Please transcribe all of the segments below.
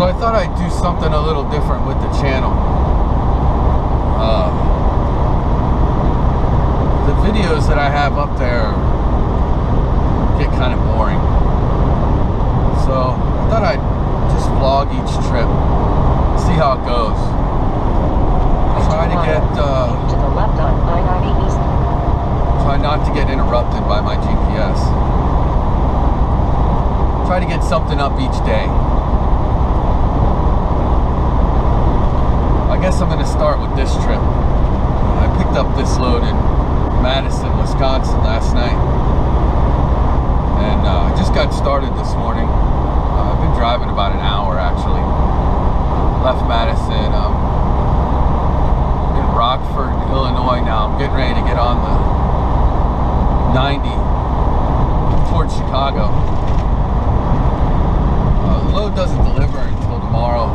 So I thought I'd do something a little different with the channel. The videos that I have up there get kind of boring. So I thought I'd just vlog each trip, see how it goes. Try to get, to the left on I-90 East. Try not to get interrupted by my GPS. Try to get something up each day. I guess I'm going to start with this trip. I picked up this load in Madison, Wisconsin last night. And I just got started this morning. I've been driving about an hour actually. Left Madison. In Rockford, Illinois now. I'm getting ready to get on the 90 towards Chicago. The load doesn't deliver until tomorrow.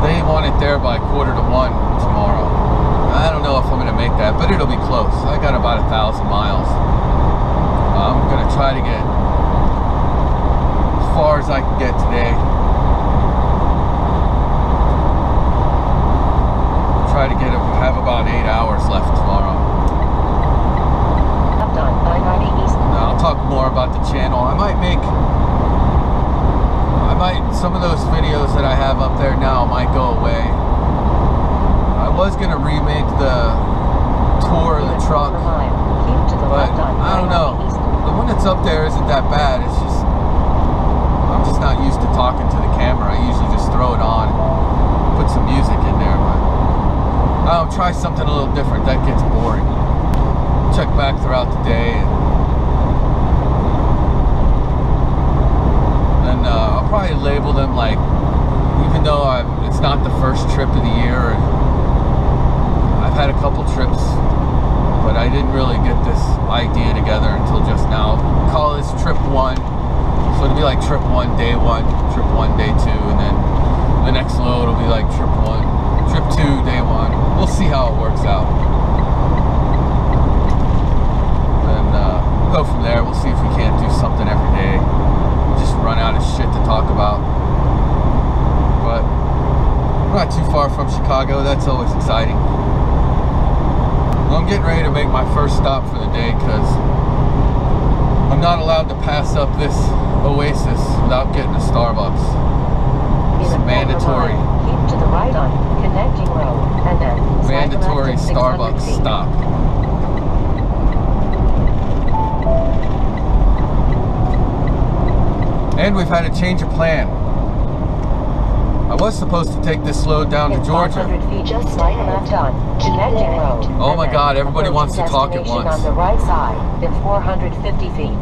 They want it there by 1:45 tomorrow. I don't know if I'm going to make that, but it'll be close. I got about 1,000 miles. I'm going to try to get as far as I can get today. Try to have about 8 hours left tomorrow. Now, I'll talk more about the channel. Some of those videos that I have up there now might go away. I was going to remake the tour of the truck, but I don't know. The one that's up there isn't that bad. It's just, I'm just not used to talking to the camera. I usually just throw it on and put some music in there, but I'll try something a little different. That gets boring. Check back throughout the day, and then I'll probably label them like, even though it's not the first trip of the year, and I've had a couple trips, but I didn't really get this idea together until just now. Call this trip 1. So it'll be like trip 1, day 1, trip 1, day 2, and then the next load will be like trip 1, trip 2, day 1. We'll see how it works out. And we'll go from there. We'll see if we can't do something every day. Just run out of shit to talk about. But we're not too far from Chicago. That's always exciting. Well, I'm getting ready to make my first stop for the day because I'm not allowed to pass up this oasis without getting a Starbucks. It's mandatory. Keep to the right on connecting road, and then mandatory Starbucks stop. And we've had a change of plan. I was supposed to take this load down to Georgia. 500 feet, just slight left on connecting road. Oh my God! Everybody wants to talk at once. On the right side in 450 feet.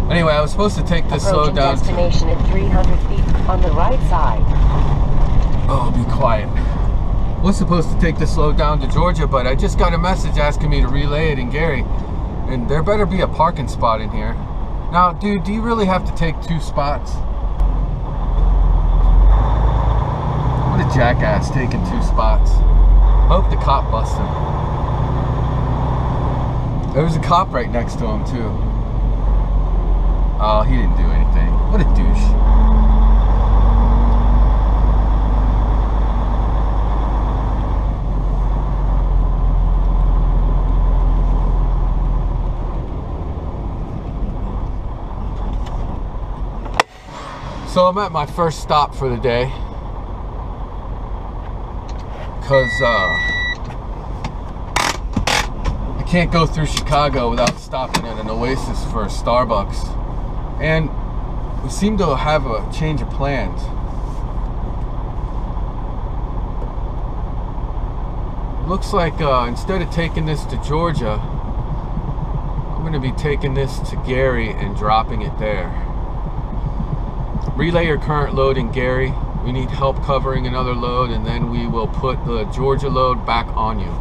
Anyway, I was supposed to take this load down. Destination at 300 feet on the right side. Oh, be quiet. I was supposed to take this load down to Georgia, but I just got a message asking me to relay it in Gary, and there better be a parking spot in here. Now, dude, do you really have to take 2 spots? What a jackass taking 2 spots. Hope the cop busts him. There was a cop right next to him, too. Oh, he didn't do anything. What a douche. So I'm at my first stop for the day because I can't go through Chicago without stopping at an Oasis for a Starbucks, and we seem to have a change of plans. Looks like instead of taking this to Georgia, I'm going to be taking this to Gary and dropping it there. Relay your current load in Gary. We need help covering another load, and then we will put the Georgia load back on you.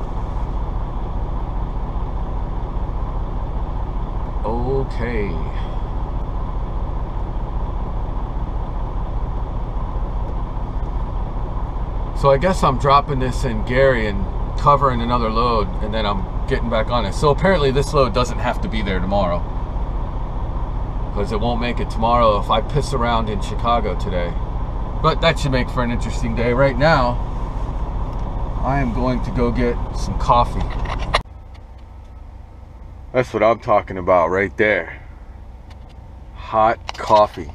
Okay. So I guess I'm dropping this in Gary and covering another load, and then I'm getting back on it. So apparently this load doesn't have to be there tomorrow. because it won't make it tomorrow if I piss around in Chicago today. But that should make for an interesting day. Right now, I am going to go get some coffee. That's what I'm talking about right there. Hot coffee.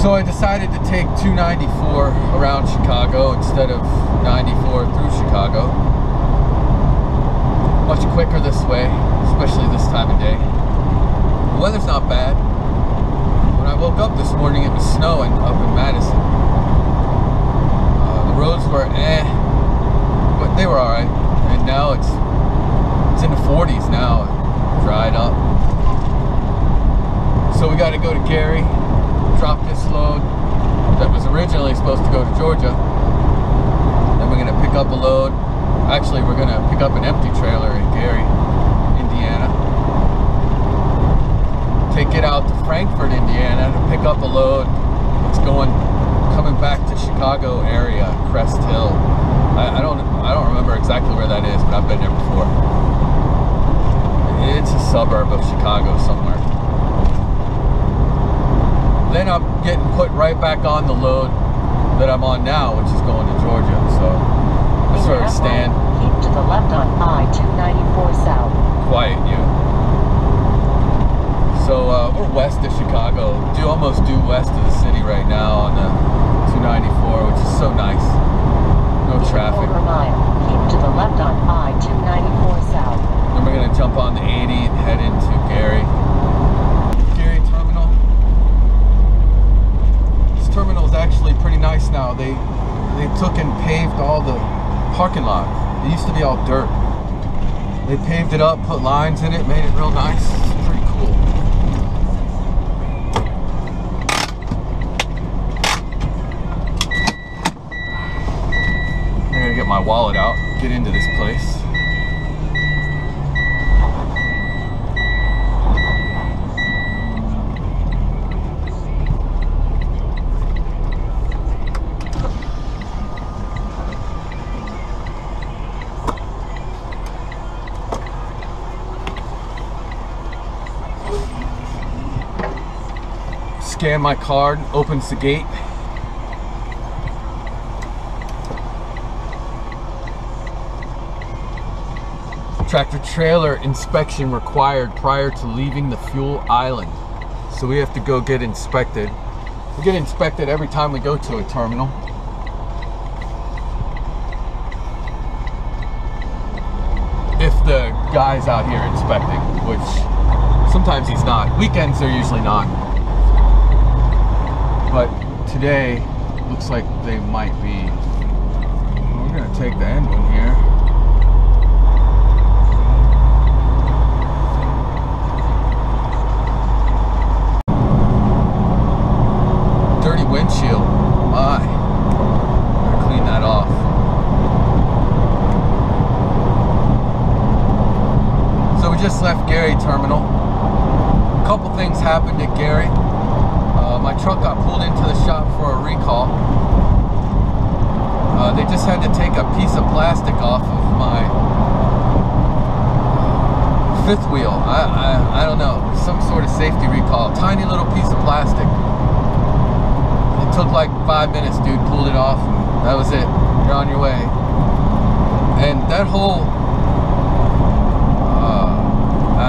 So I decided to take 294 around Chicago instead of 94 through Chicago. Much quicker this way, especially this time of day. The weather's not bad. When I woke up this morning, it was snowing up in Madison. The roads were but they were alright. And now it's in the 40s now, dried up. So we got to go to Gary, drop this load that was originally supposed to go to Georgia. Then we're going to pick up a load. Actually, we're going to pick up an empty trailer in Gary, Indiana. Take it out to Frankfort, Indiana to pick up a load. It's coming back to Chicago area, Crest Hill. I don't remember exactly where that is, but I've been there before. It's a suburb of Chicago somewhere. Then I'm getting put right back on the load that I'm on now, which is going to Georgia. So that's where I stand. Keep to the left on I-294 South. Quiet, you. So we're west of Chicago, almost due west of the city right now on the 294, which is so nice. No traffic. Quarter mile. Keep to the left on I-294 South. Then we're gonna jump on the 80 and head into Gary. Gary Terminal. This terminal is actually pretty nice now. They took and paved all the parking lot. It used to be all dirt. They paved it up, put lines in it, made it real nice. It's pretty cool. I gotta get my wallet out, get into this place. Scan my card, opens the gate. Tractor trailer inspection required prior to leaving the fuel island. So we have to go get inspected. We get inspected every time we go to a terminal. If the guy's out here inspecting, which sometimes he's not. Weekends they're usually not. But today looks like they might be. We're gonna take the end one here. Dirty windshield. My. Gotta clean that off. So we just left Gary Terminal. A couple things happened at Gary. My truck got pulled into the shop for a recall. They just had to take a piece of plastic off of my fifth wheel. I don't know, some sort of safety recall. Tiny little piece of plastic. It took like 5 minutes, dude. Pulled it off, and that was it. You're on your way. And that whole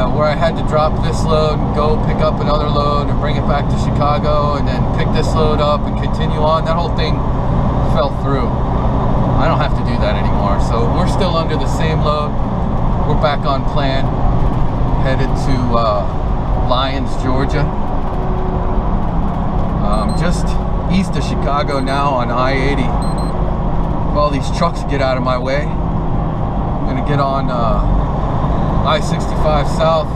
where I had to drop this load and go pick up another load and bring it back to Chicago and then pick this load up and continue on, that whole thing fell through. I don't have to do that anymore. So we're still under the same load. We're back on plan, headed to Lyons, Georgia. Just east of Chicago now on I-80. If all these trucks get out of my way, I'm gonna get on I-65 South,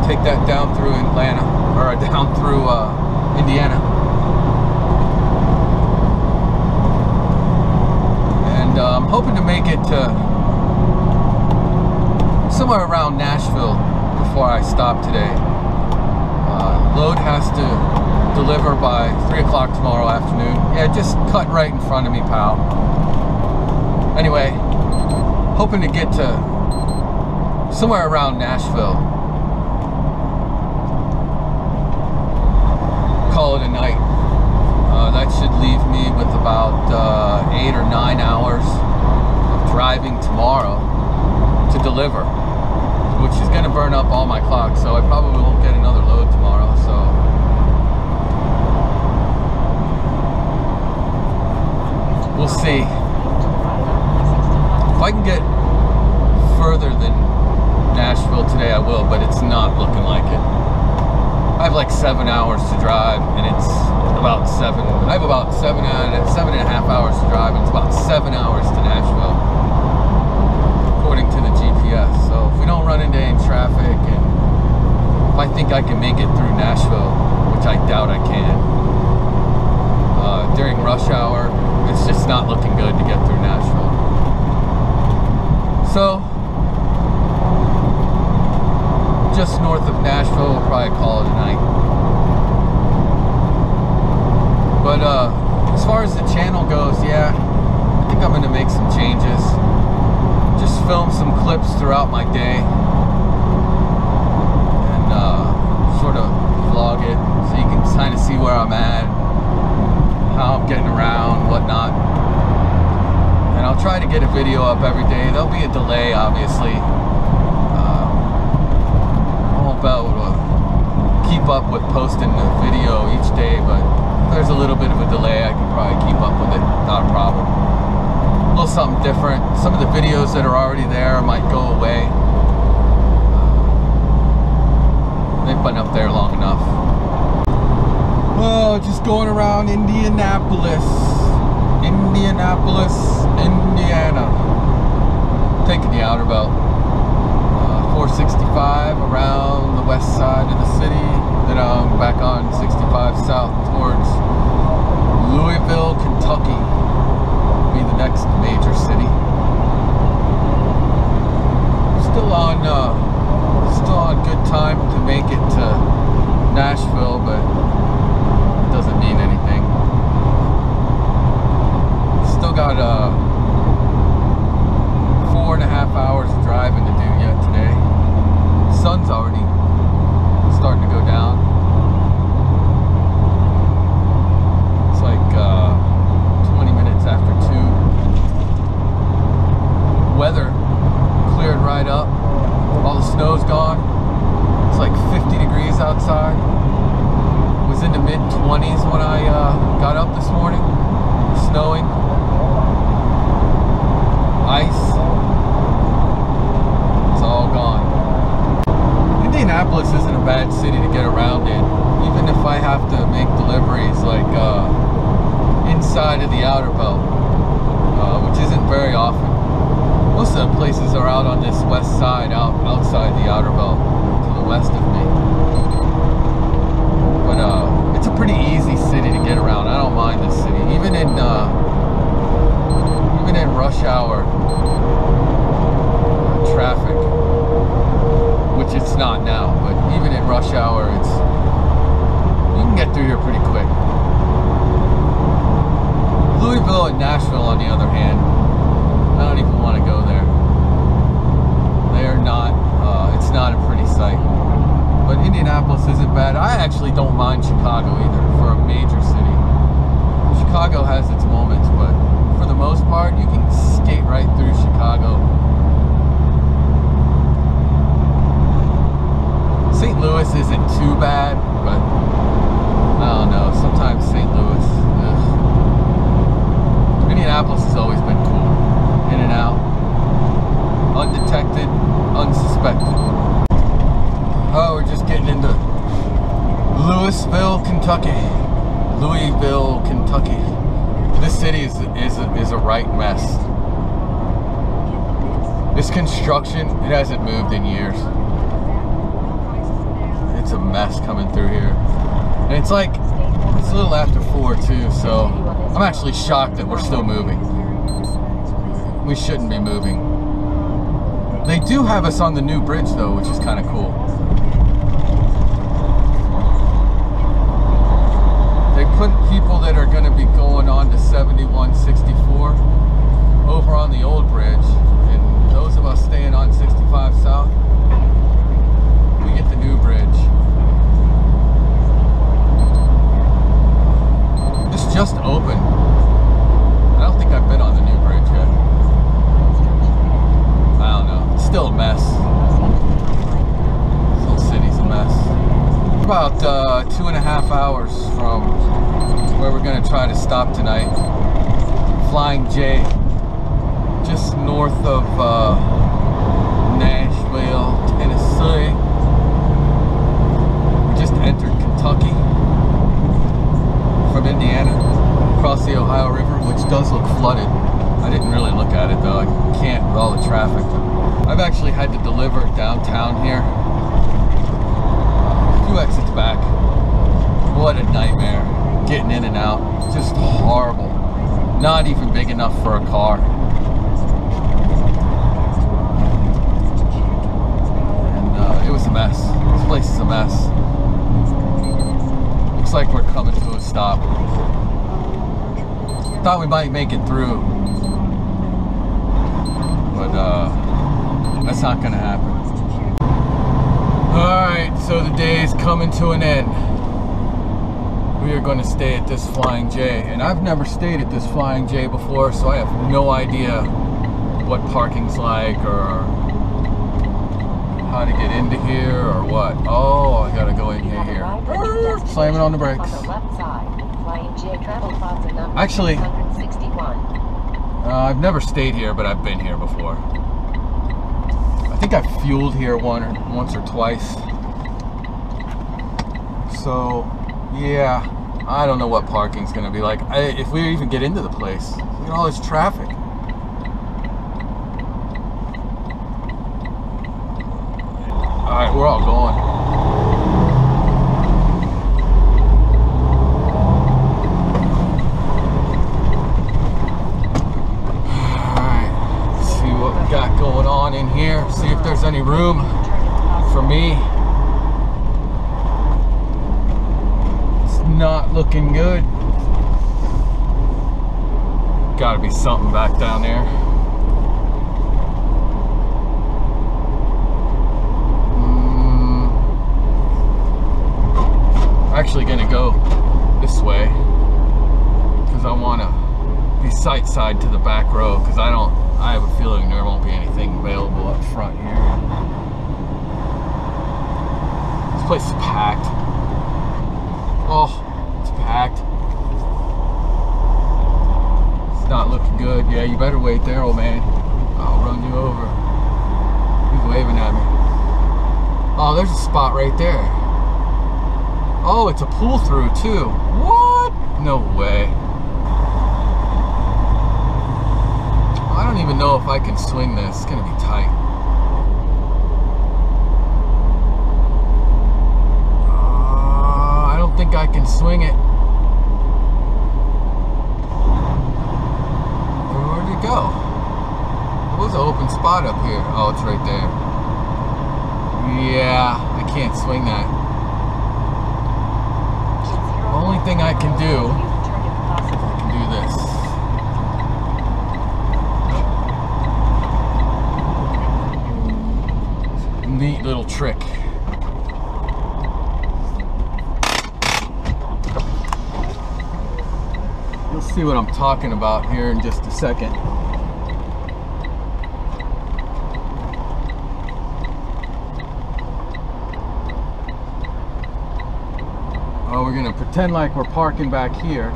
take that down through Atlanta, or down through Indiana. And I'm hoping to make it to somewhere around Nashville before I stop today. Load has to deliver by 3 o'clock tomorrow afternoon. Yeah, just cut right in front of me, pal. Anyway, hoping to get to somewhere around Nashville. driving tomorrow to deliver, which is going to burn up all my clock, so I probably won't get another load tomorrow. So we'll see. If I can get further than Nashville today, I will, but it's not looking like it. I have like 7 hours to drive, and it's about I have about 7.5 hours to drive, and it's about 7 hours to Nashville, according to the GPS. So if we don't run into any traffic, and if I think I can make it through Nashville, which I doubt I can, during rush hour, it's just not looking good to get through Nashville. So just north of Nashville, we'll probably call it a night. But as far as the channel goes, yeah, I think I'm going to make some changes. Just film some clips throughout my day and sort of vlog it so you can kind of see where I'm at, how I'm getting around, whatnot. And I'll try to get a video up every day. There'll be a delay, obviously. Be able to keep up with posting the video each day, but if there's a little bit of a delay, I can probably keep up with it, not a problem. A little something different. Some of the videos that are already there might go away. They've been up there long enough. Oh, just going around Indianapolis, Indiana. Taking the outer belt. 465 around the west side of the city, then I'm back on 65 south towards Louisville, Kentucky. Be the next major city. Still on good time to make it to Nashville, but it doesn't mean anything. Still got 4.5 hours of driving to do yet today. Sun's already starting to go down. It's like 20 minutes after 2. Weather cleared right up. All the snow's gone. It's like 50 degrees outside. It was in the mid-20s when I got up this morning. Snowing. Ice. It's all gone. Indianapolis isn't a bad city to get around in, even if I have to make deliveries like inside of the outer belt, which isn't very often. Most of the places are out on this west side, outside the outer belt, to the west of me. But it's a pretty easy city to get around. I don't mind this city, even in rush hour traffic. Which it's not now, but even in rush hour, you can get through here pretty quick. Louisville and Nashville, on the other hand, I don't even want to go there. They are not, it's not a pretty sight. But Indianapolis isn't bad. I actually don't mind Chicago either, for a major city. Chicago has its moments, but for the most part, you can skate right through Chicago. St. Louis isn't too bad, but I don't know. Sometimes St. Louis, Indianapolis has always been cool. In and out, undetected, unsuspected. Oh, we're just getting into Louisville, Kentucky. Louisville, Kentucky. This city is a right mess. This construction, it hasn't moved in years. It's a mess coming through here. And it's like, it's a little after 4 too, so I'm actually shocked that we're still moving. We shouldn't be moving. They do have us on the new bridge though, which is kind of cool. They put people that are going to be going on to 7164 over on the old bridge, and those of us staying on 65 south, we get the new bridge. This just opened. I don't think I've been on the new bridge yet. where we're gonna try to stop tonight. Flying J, just north of Nashville, Tennessee. We just entered Kentucky from Indiana, across the Ohio River, which does look flooded. I didn't really look at it though. I can't with all the traffic. I've actually had to deliver downtown here. A few exits back. What a nightmare. Getting in and out. Just horrible. Not even big enough for a car. And it was a mess. This place is a mess. Looks like we're coming to a stop. Thought we might make it through, but that's not gonna happen. Alright, so the day is coming to an end. We are going to stay at this Flying J, and I've never stayed at this Flying J before, so I have no idea what parking's like or how to get into here or what. Oh, I gotta go in here. Slamming on the brakes. Actually, I've never stayed here, but I've been here before. I think I've fueled here once or twice. So, yeah, I don't know what parking's gonna be like. If we even get into the place, look at all this traffic. All right, we're all going. Got going on in here, see if there's any room for me. It's not looking good. Gotta be something back down there. Actually gonna go this way because I want to be sight side to the back row, because I have a feeling there won't be anything available up front here. This place is packed. Oh, it's packed. It's not looking good. Yeah, you better wait there, old man. I'll run you over. He's waving at me. Oh, there's a spot right there. Oh, it's a pull through too. What? No way. I don't even know if I can swing this. It's gonna be tight. I don't think I can swing it. Where'd it go? There was an open spot up here. Oh, it's right there. Yeah, I can't swing that. The only thing I can do, I can do this. Neat little trick. You'll see what I'm talking about here in just a second. Oh, we're gonna pretend like we're parking back here.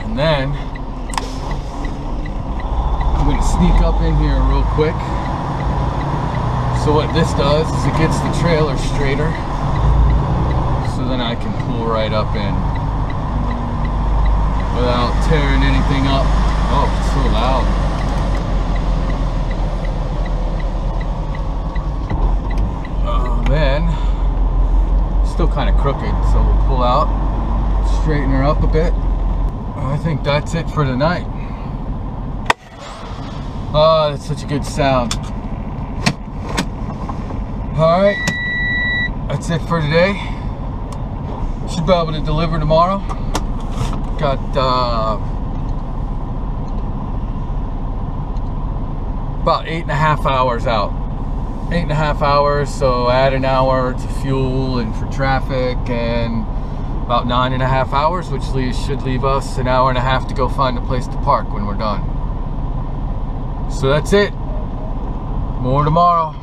And then I'm going to sneak up in here real quick. So what this does is it gets the trailer straighter, so then I can pull right up in without tearing anything up. Oh, it's so loud. Then still kind of crooked, so we'll pull out, straighten her up a bit. I think that's it for tonight. Oh, that's such a good sound. Alright, that's it for today. Should be able to deliver tomorrow. Got about 8.5 hours out. 8.5 hours, so add an hour to fuel and for traffic, and about 9.5 hours, which should leave us an hour and a half to go find a place to park when we're done. So that's it. More tomorrow.